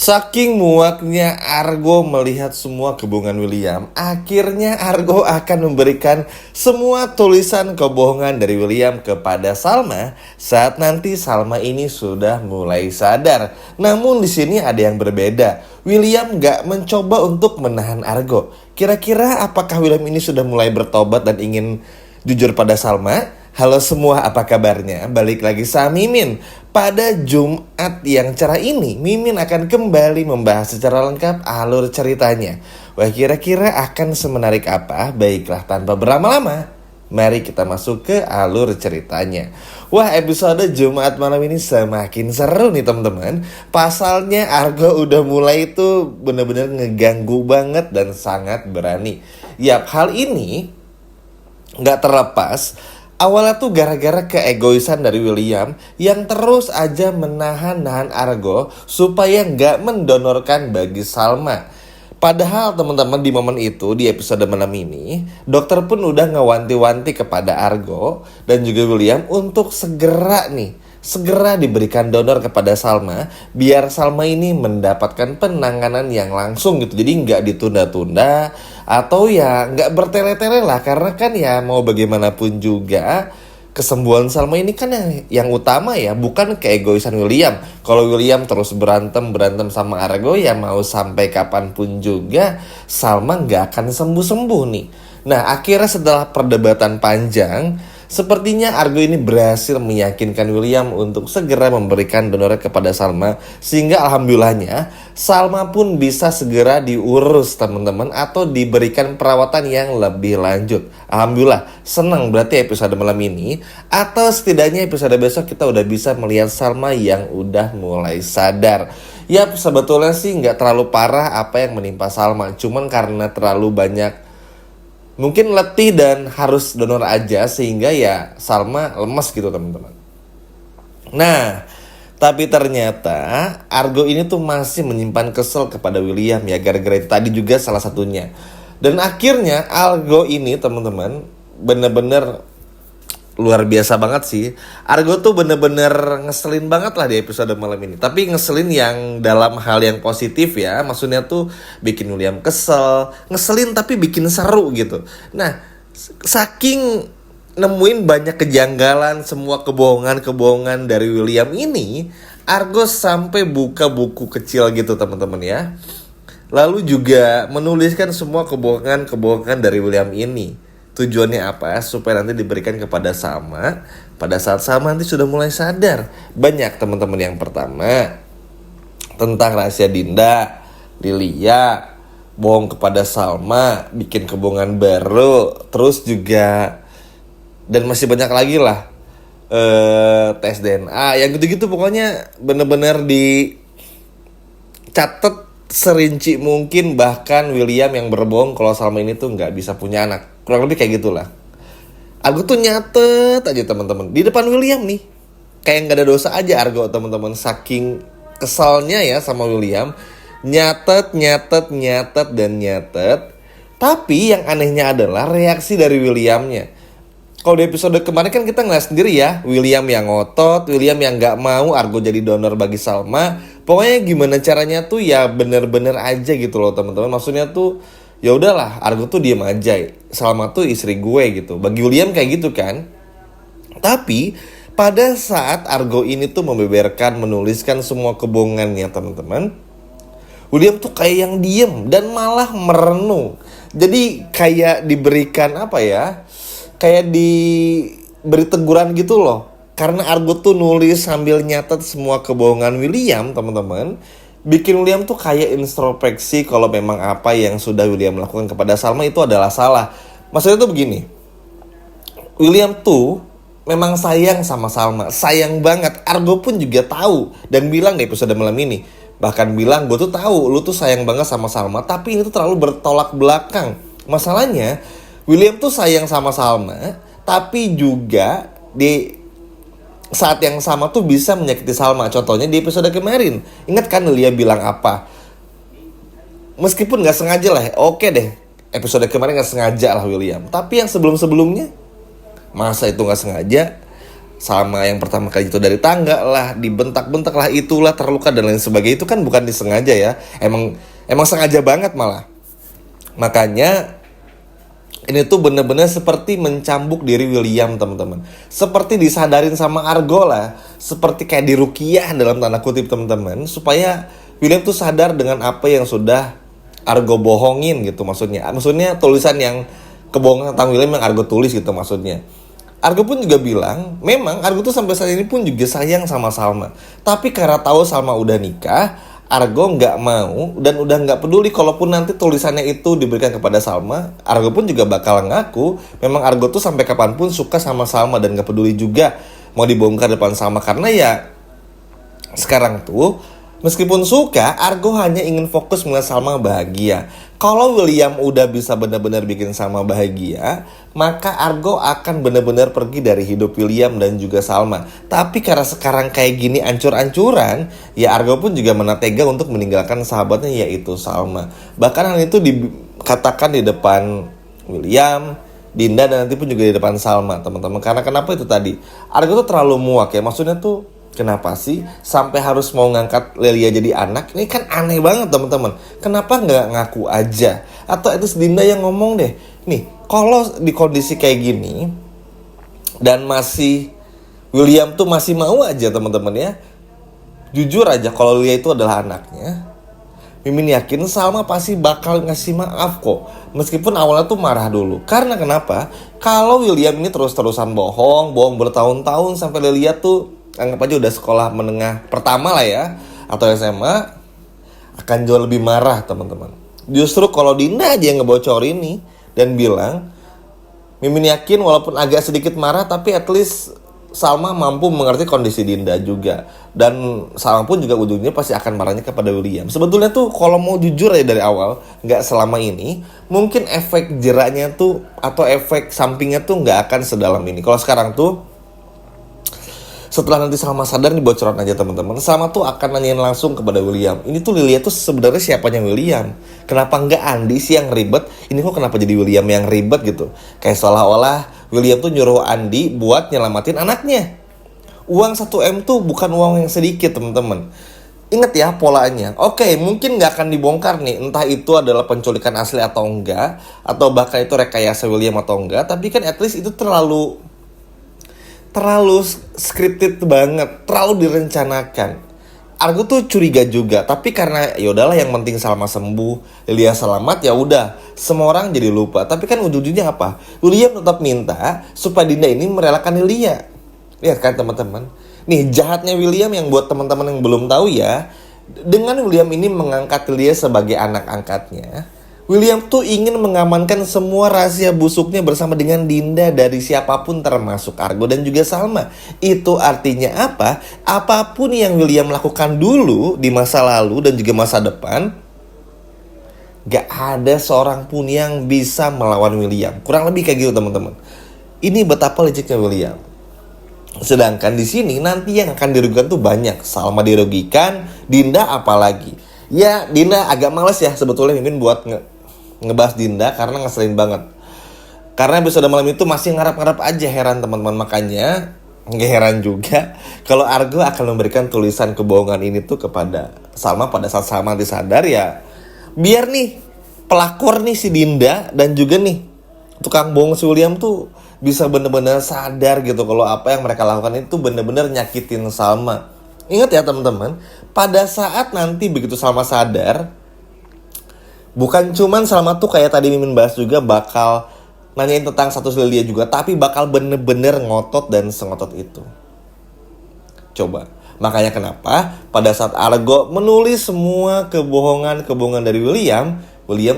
Saking muaknya Argo melihat semua kebohongan William, akhirnya Argo akan memberikan semua tulisan kebohongan dari William kepada Salma saat nanti Salma ini sudah mulai sadar. Namun di sini ada yang berbeda. William gak mencoba untuk menahan Argo. Kira-kira apakah William ini sudah mulai bertobat dan ingin jujur pada Salma? Halo semua, apa kabarnya? Balik lagi sama Mimin. Pada Jumat yang cerah ini, Mimin akan kembali membahas secara lengkap alur ceritanya. Wah, kira-kira akan semenarik apa? Baiklah, tanpa berlama-lama, mari kita masuk ke alur ceritanya. Wah, episode Jumat malam ini semakin seru nih teman-teman. Pasalnya Argo udah mulai itu bener-bener ngeganggu banget dan sangat berani. Yap, hal ini nggak terlepas awalnya tuh gara-gara keegoisan dari William yang terus aja menahan-nahan Argo supaya nggak mendonorkan bagi Salma. Padahal teman-teman di momen itu, di episode malam ini, dokter pun udah ngewanti-wanti kepada Argo dan juga William untuk segera diberikan donor kepada Salma biar Salma ini mendapatkan penanganan yang langsung gitu. Jadi nggak ditunda-tunda atau ya nggak bertele-tele lah, karena kan ya mau bagaimanapun juga kesembuhan Salma ini kan yang utama ya, bukan keegoisan William. Kalau William terus berantem sama Argo ya mau sampai kapanpun juga Salma nggak akan sembuh-sembuh nih. Nah, akhirnya setelah perdebatan panjang, sepertinya Argo ini berhasil meyakinkan William untuk segera memberikan donor kepada Salma. Sehingga alhamdulillahnya Salma pun bisa segera diurus teman-teman, atau diberikan perawatan yang lebih lanjut. Alhamdulillah, senang berarti episode malam ini. Atau setidaknya episode besok kita udah bisa melihat Salma yang udah mulai sadar. Yap, sebetulnya sih nggak terlalu parah apa yang menimpa Salma. Cuman karena terlalu banyak mungkin letih dan harus donor aja, sehingga ya Salma lemes gitu teman-teman. Nah, tapi ternyata Argo ini tuh masih menyimpan kesel kepada William ya, gara-gara itu tadi juga salah satunya. Dan akhirnya Argo ini teman-teman bener-bener luar biasa banget sih. Argo tuh bener-bener ngeselin banget lah di episode malam ini. Tapi ngeselin yang dalam hal yang positif ya. Maksudnya tuh bikin William kesel. Ngeselin tapi bikin seru gitu. Nah, saking nemuin banyak kejanggalan, semua kebohongan-kebohongan dari William ini, Argo sampai buka buku kecil gitu teman-teman ya. Lalu juga menuliskan semua kebohongan-kebohongan dari William ini. Tujuannya apa? Supaya nanti diberikan kepada Salma pada saat Salma nanti sudah mulai sadar. Banyak teman-teman. Yang pertama tentang rahasia Dinda, Lilia, bohong kepada Salma, bikin kebohongan baru, terus juga dan masih banyak lagi lah, tes DNA, yang gitu-gitu pokoknya bener-bener dicatat serinci mungkin. Bahkan William yang berbohong kalau Salma ini tuh nggak bisa punya anak, kurang lebih kayak gitulah. Argo tuh nyatet aja teman-teman di depan William nih, kayak nggak ada dosa aja Argo teman-teman, saking kesalnya ya sama William. Nyatet. Tapi yang anehnya adalah reaksi dari Williamnya. Kalau di episode kemarin kan kita ngeliat sendiri ya, William yang ngotot, William yang gak mau Argo jadi donor bagi Salma. Pokoknya gimana caranya tuh ya bener-bener aja gitu loh teman-teman. Maksudnya tuh ya udahlah, Argo tuh diem aja, Salma tuh istri gue gitu. Bagi William kayak gitu kan. Tapi pada saat Argo ini tuh membeberkan, menuliskan semua kebohongannya teman-teman, William tuh kayak yang diem dan malah merenung. Jadi kayak diberikan apa ya, kayak diberi teguran gitu loh. Karena Argo tuh nulis sambil nyatet semua kebohongan William teman-teman, bikin William tuh kayak introspeksi kalau memang apa yang sudah William lakukan kepada Salma itu adalah salah. Maksudnya tuh begini, William tuh memang sayang sama Salma, sayang banget. Argo pun juga tahu dan bilang di episode malam ini, bahkan bilang, gue tuh tahu lu tuh sayang banget sama Salma, tapi ini tuh terlalu bertolak belakang. Masalahnya William tuh sayang sama Salma, tapi juga di saat yang sama tuh bisa menyakiti Salma. Contohnya di episode kemarin, ingat kan Lilia bilang apa? Meskipun gak sengaja lah, oke deh, episode kemarin gak sengaja lah William. Tapi yang sebelum-sebelumnya, masa itu gak sengaja? Salma yang pertama kali itu dari tangga lah, dibentak-bentak lah, itulah, terluka dan lain sebagainya. Itu kan bukan disengaja ya, emang sengaja banget malah. Makanya ini tuh bener-bener seperti mencambuk diri William, teman-teman. Seperti disadarin sama Argo lah, seperti kayak dirukiah dalam tanda kutip, teman-teman, supaya William tuh sadar dengan apa yang sudah Argo bohongin gitu maksudnya. Maksudnya tulisan yang kebohongan tentang William yang Argo tulis gitu maksudnya. Argo pun juga bilang, memang Argo tuh sampai saat ini pun juga sayang sama Salma. Tapi karena tahu Salma udah nikah, Argo nggak mau dan udah nggak peduli kalaupun nanti tulisannya itu diberikan kepada Salma. Argo pun juga bakal ngaku, memang Argo tuh sampai kapanpun suka sama Salma dan nggak peduli juga mau dibongkar depan Salma. Karena ya sekarang tuh meskipun suka, Argo hanya ingin fokus melihat Salma bahagia. Kalau William udah bisa benar-benar bikin Salma bahagia, maka Argo akan benar-benar pergi dari hidup William dan juga Salma. Tapi karena sekarang kayak gini ancur-ancuran, ya Argo pun juga menatega untuk meninggalkan sahabatnya yaitu Salma. Bahkan hal itu dikatakan di depan William, Dinda, dan nanti pun juga di depan Salma, teman-teman. Karena kenapa itu tadi? Argo tuh terlalu muak ya, maksudnya tuh kenapa sih sampai harus mau ngangkat Lelia jadi anak? Ini kan aneh banget, teman-teman. Kenapa nggak ngaku aja? Atau itu Dinda yang ngomong deh. Nih, kalau di kondisi kayak gini dan masih William tuh masih mau aja, teman-teman ya. Jujur aja kalau Lelia itu adalah anaknya, Mimin yakin Salma pasti bakal ngasih maaf kok. Meskipun awalnya tuh marah dulu. Karena kenapa? Kalau William ini terus-terusan bohong bertahun-tahun sampai Lelia tuh anggap aja udah sekolah menengah pertama lah ya, atau SMA, akan jauh lebih marah, teman-teman. Justru kalau Dinda aja yang ngebocor ini dan bilang, Mimin yakin walaupun agak sedikit marah, tapi at least Salma mampu mengerti kondisi Dinda juga. Dan Salma pun juga ujungnya pasti akan marahnya kepada William. Sebetulnya tuh kalau mau jujur ya dari awal, nggak selama ini, mungkin efek jeraknya tuh atau efek sampingnya tuh nggak akan sedalam ini. Kalau sekarang tuh, setelah nanti Salma sadar, nih bocoran aja teman-teman, Salma tuh akan nanyain langsung kepada William, ini tuh Lilia tuh sebenarnya siapanya William? Kenapa nggak Andi sih yang ribet? Ini kok kenapa jadi William yang ribet gitu? Kayak seolah-olah William tuh nyuruh Andi buat nyelamatin anaknya. Uang 1M tuh bukan uang yang sedikit, teman-teman. Ingat ya polanya. Oke, mungkin nggak akan dibongkar nih, entah itu adalah penculikan asli atau enggak, atau bahkan itu rekayasa William atau enggak. Tapi kan at least itu terlalu scripted banget, terlalu direncanakan. Argo tuh curiga juga, tapi karena ya udahlah, yang penting Salma sembuh, Lilia selamat, ya udah, semua orang jadi lupa. Tapi kan ujung-ujungnya apa? William tetap minta supaya Dinda ini merelakan Lilia. Lihat kan teman-teman. Nih jahatnya William yang buat teman-teman yang belum tahu ya, dengan William ini mengangkat Lilia sebagai anak angkatnya, William tuh ingin mengamankan semua rahasia busuknya bersama dengan Dinda dari siapapun termasuk Argo dan juga Salma. Itu artinya apa? Apapun yang William lakukan dulu di masa lalu dan juga masa depan, gak ada seorang pun yang bisa melawan William. Kurang lebih kayak gitu, teman-teman. Ini betapa liciknya William. Sedangkan di sini nanti yang akan dirugikan tuh banyak. Salma dirugikan, Dinda apalagi. Ya Dinda agak males ya sebetulnya Mimin buat ngebahas Dinda karena ngeselin banget. Karena episode malam itu masih ngarap-ngarap aja, heran teman-teman. Makanya nggak heran juga kalau Argo akan memberikan tulisan kebohongan ini tuh kepada Salma pada saat Salma disadar ya. Biar nih pelakor nih si Dinda dan juga nih tukang bohong si William tuh bisa bener-bener sadar gitu kalau apa yang mereka lakukan itu bener-bener nyakitin Salma. Ingat ya teman-teman, pada saat nanti begitu Salma sadar, bukan cuman Salma tuh kayak tadi Mimin bahas juga bakal nanyain tentang status Lilia juga, tapi bakal bener-bener ngotot dan sengotot itu. Coba, makanya kenapa pada saat Argo menulis semua kebohongan dari William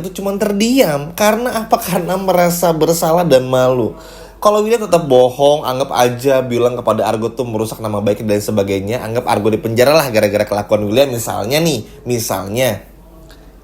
tuh cuman terdiam. Karena apa? Karena merasa bersalah dan malu. Kalau William tetap bohong, anggap aja bilang kepada Argo tuh merusak nama baik dan sebagainya, anggap Argo dipenjara lah gara-gara kelakuan William misalnya.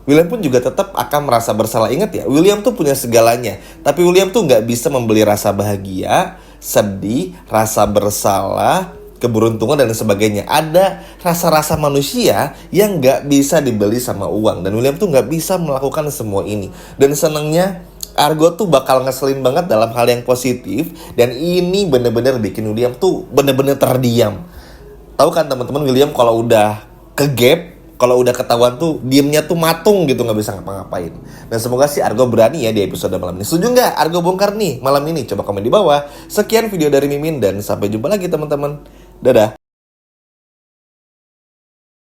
William pun juga tetap akan merasa bersalah. Ingat ya, William tuh punya segalanya. Tapi William tuh gak bisa membeli rasa bahagia, sedih, rasa bersalah, keberuntungan dan sebagainya. Ada rasa-rasa manusia yang gak bisa dibeli sama uang. Dan William tuh gak bisa melakukan semua ini. Dan senangnya Argo tuh bakal ngeselin banget dalam hal yang positif. Dan ini bener-bener bikin William tuh bener-bener terdiam. Tahu kan teman-teman, William kalau udah kegap, kalau udah ketahuan tuh diemnya tuh matung gitu, nggak bisa ngapa-ngapain. Dan semoga sih Argo berani ya di episode malam ini. Setuju nggak Argo bongkar nih malam ini? Coba komen di bawah. Sekian video dari Mimin dan sampai jumpa lagi teman-teman. Dadah.